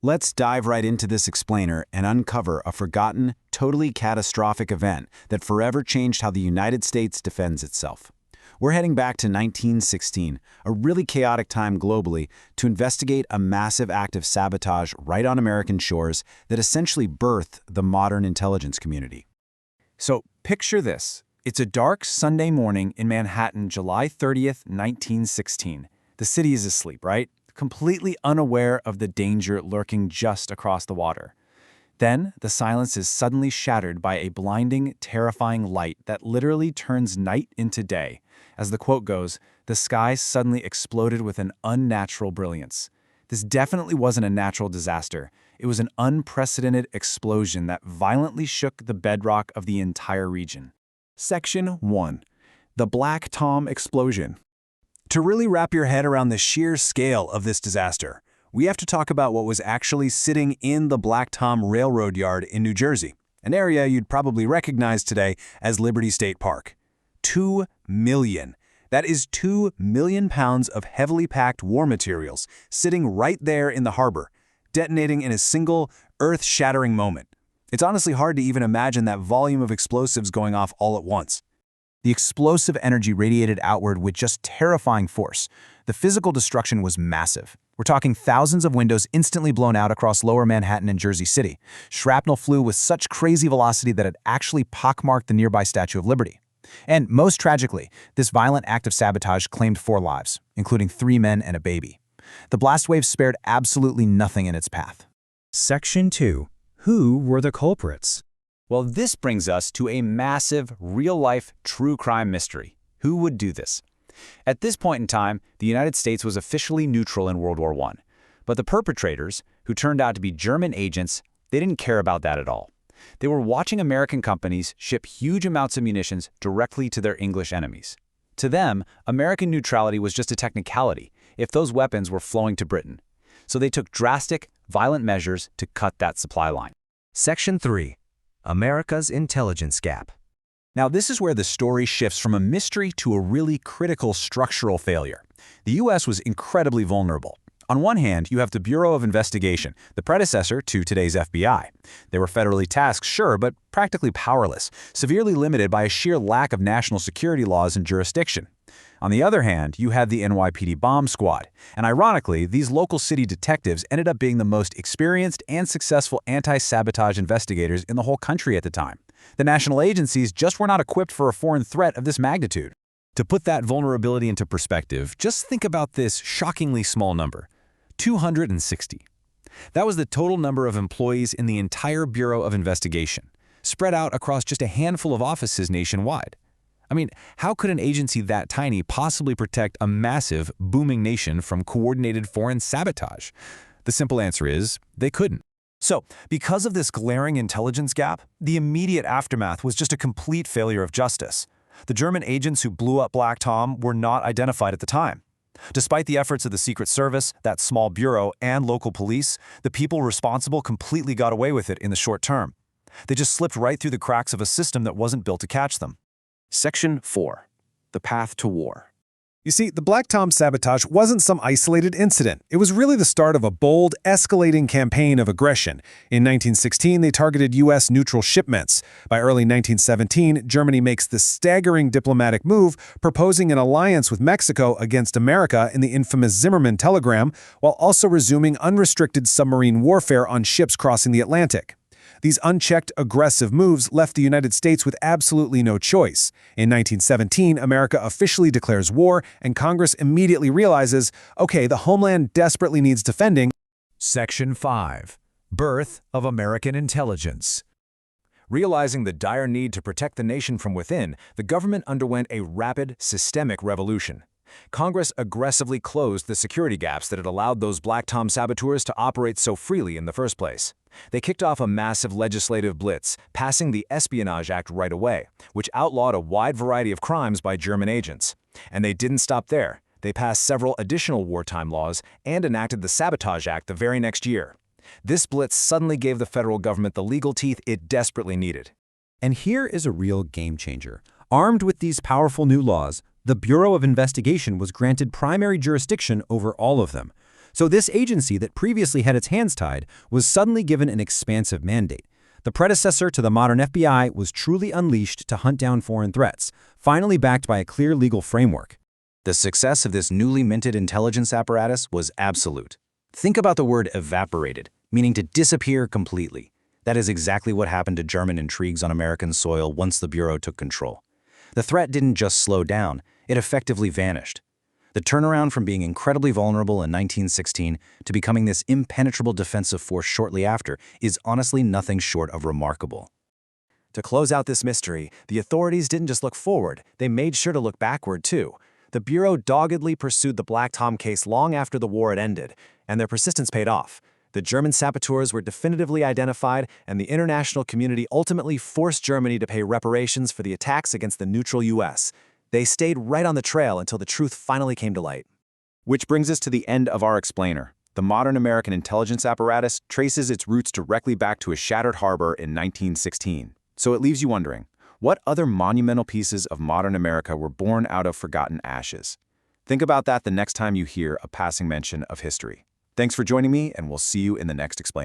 Let's dive right into this explainer and uncover a forgotten, totally catastrophic event that forever changed how the United States defends itself. We're heading back to 1916, a really chaotic time globally, to investigate a massive act of sabotage right on American shores that essentially birthed the modern intelligence community. So picture this. It's a dark Sunday morning in Manhattan, July 30th, 1916. The city is asleep, right? Completely unaware of the danger lurking just across the water. Then, the silence is suddenly shattered by a blinding, terrifying light that literally turns night into day. As the quote goes, the sky suddenly exploded with an unnatural brilliance. This definitely wasn't a natural disaster. It was an unprecedented explosion that violently shook the bedrock of the entire region. Section 1. The Black Tom Explosion. To really wrap your head around the sheer scale of this disaster, we have to talk about what was actually sitting in the Black Tom Railroad Yard in New Jersey, an area you'd probably recognize today as Liberty State Park. 2 million. That is 2 million pounds of heavily packed war materials sitting right there in the harbor, detonating in a single, earth-shattering moment. It's honestly hard to even imagine that volume of explosives going off all at once. The explosive energy radiated outward with just terrifying force. The physical destruction was massive. We're talking thousands of windows instantly blown out across lower Manhattan and Jersey City. Shrapnel flew with such crazy velocity that it actually pockmarked the nearby Statue of Liberty. And most tragically, this violent act of sabotage claimed 4 lives, including 3 men and a baby. The blast wave spared absolutely nothing in its path. Section 2. Who were the culprits? Well, this brings us to a massive, real-life, true crime mystery. Who would do this? At this point in time, the United States was officially neutral in World War I. But the perpetrators, who turned out to be German agents, they didn't care about that at all. They were watching American companies ship huge amounts of munitions directly to their English enemies. To them, American neutrality was just a technicality if those weapons were flowing to Britain. So they took drastic, violent measures to cut that supply line. Section 3. America's intelligence gap. Now, this is where the story shifts from a mystery to a really critical structural failure. The U.S. was incredibly vulnerable. On one hand, you have the Bureau of Investigation, the predecessor to today's FBI. They were federally tasked, sure, but practically powerless, severely limited by a sheer lack of national security laws and jurisdiction. On the other hand, you had the NYPD Bomb Squad, and ironically, these local city detectives ended up being the most experienced and successful anti-sabotage investigators in the whole country at the time. The national agencies just were not equipped for a foreign threat of this magnitude. To put that vulnerability into perspective, just think about this shockingly small number: 260. That was the total number of employees in the entire Bureau of Investigation, spread out across just a handful of offices nationwide. I mean, how could an agency that tiny possibly protect a massive, booming nation from coordinated foreign sabotage? The simple answer is, they couldn't. So, because of this glaring intelligence gap, the immediate aftermath was just a complete failure of justice. The German agents who blew up Black Tom were not identified at the time. Despite the efforts of the Secret Service, that small bureau, and local police, the people responsible completely got away with it in the short term. They just slipped right through the cracks of a system that wasn't built to catch them. Section 4. The path to war. You see, the Black Tom sabotage wasn't some isolated incident. It was really the start of a bold, escalating campaign of aggression. In 1916, they targeted U.S. neutral shipments. By early 1917, Germany makes the staggering diplomatic move, proposing an alliance with Mexico against America in the infamous Zimmerman telegram, while also resuming unrestricted submarine warfare on ships crossing the Atlantic. These unchecked, aggressive moves left the United States with absolutely no choice. In 1917, America officially declares war, and Congress immediately realizes, okay, the homeland desperately needs defending. Section 5. Birth of American Intelligence. Realizing the dire need to protect the nation from within, the government underwent a rapid, systemic revolution. Congress aggressively closed the security gaps that had allowed those Black Tom saboteurs to operate so freely in the first place. They kicked off a massive legislative blitz, passing the Espionage Act right away, which outlawed a wide variety of crimes by German agents. And they didn't stop there. They passed several additional wartime laws and enacted the Sabotage Act the very next year. This blitz suddenly gave the federal government the legal teeth it desperately needed. And here is a real game changer. Armed with these powerful new laws, the Bureau of Investigation was granted primary jurisdiction over all of them. So this agency that previously had its hands tied was suddenly given an expansive mandate. The predecessor to the modern FBI was truly unleashed to hunt down foreign threats, finally backed by a clear legal framework. The success of this newly minted intelligence apparatus was absolute. Think about the word evaporated, meaning to disappear completely. That is exactly what happened to German intrigues on American soil once the Bureau took control. The threat didn't just slow down, it effectively vanished. The turnaround from being incredibly vulnerable in 1916 to becoming this impenetrable defensive force shortly after is honestly nothing short of remarkable. To close out this mystery, the authorities didn't just look forward, they made sure to look backward too. The Bureau doggedly pursued the Black Tom case long after the war had ended, and their persistence paid off. The German saboteurs were definitively identified, and the international community ultimately forced Germany to pay reparations for the attacks against the neutral U.S. They stayed right on the trail until the truth finally came to light. Which brings us to the end of our explainer. The modern American intelligence apparatus traces its roots directly back to a shattered harbor in 1916. So it leaves you wondering, what other monumental pieces of modern America were born out of forgotten ashes? Think about that the next time you hear a passing mention of history. Thanks for joining me, and we'll see you in the next explainer.